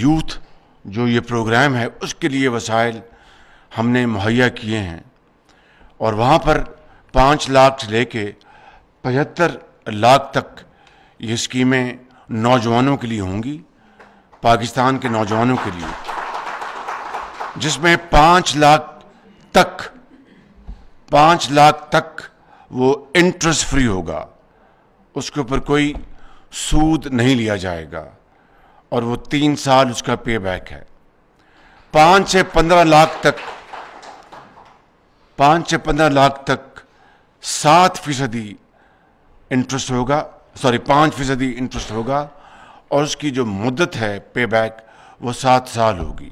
Youth जो ये programme है उसके लिए वसाइल हमने मुहैया किए हैं, और वहाँ पर 5 लाख से लेके 75 लाख तक ये स्कीमें नौजवानों के लिए होंगी, पाकिस्तान के नौजवानों के लिए, जिसमें 5 लाख तक वो इंटरेस्ट फ्री होगा, उसके ऊपर कोई सूद नहीं लिया जाएगा, और वो 3 साल उसका पे बैक है। 5 से 15 लाख तक 7% इंटरेस्ट होगा, 5% इंटरेस्ट होगा, और उसकी जो मुद्दत है पे बैक वो 7 साल होगी।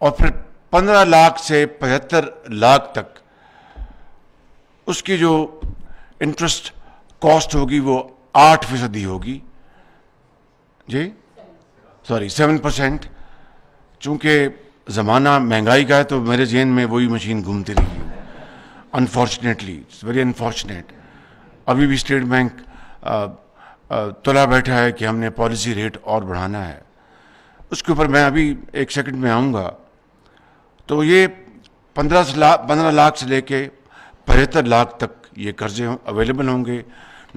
और फिर 15 लाख से 75 लाख तक उसकी जो इंटरेस्ट कॉस्ट होगी वो 8% होगी जी, 7%। चूंकि ज़माना महंगाई का है तो मेरे जहन में वही मशीन घूमती रही है, अनफॉर्चुनेटली, इट्स वेरी अनफॉर्चुनेट। अभी भी स्टेट बैंक तुला बैठा है कि हमने पॉलिसी रेट और बढ़ाना है, उसके ऊपर मैं अभी 1 सेकंड में आऊँगा। तो ये 15 लाख से लेके 75 लाख तक ये कर्जे अवेलेबल होंगे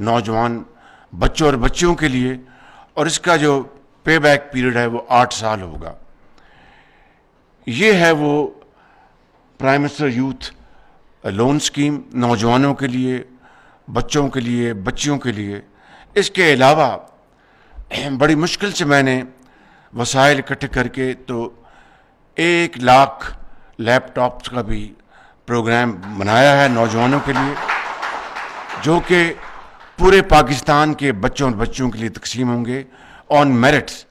नौजवान बच्चों और बच्चियों के लिए, और इसका जो पे बैक पीरियड है वो 8 साल होगा। ये है वो prime minister youth loan scheme नौजवानों के लिए, बच्चों के लिए, बच्चियों के लिए। इसके अलावा बड़ी मुश्किल से मैंने वसाइल इकट्ठे करके तो 1 लाख लैपटॉप्स का भी प्रोग्राम बनाया है नौजवानों के लिए, जो कि पूरे पाकिस्तान के बच्चों और बच्चियों के लिए तकसीम होंगे ऑन मेरिट्स।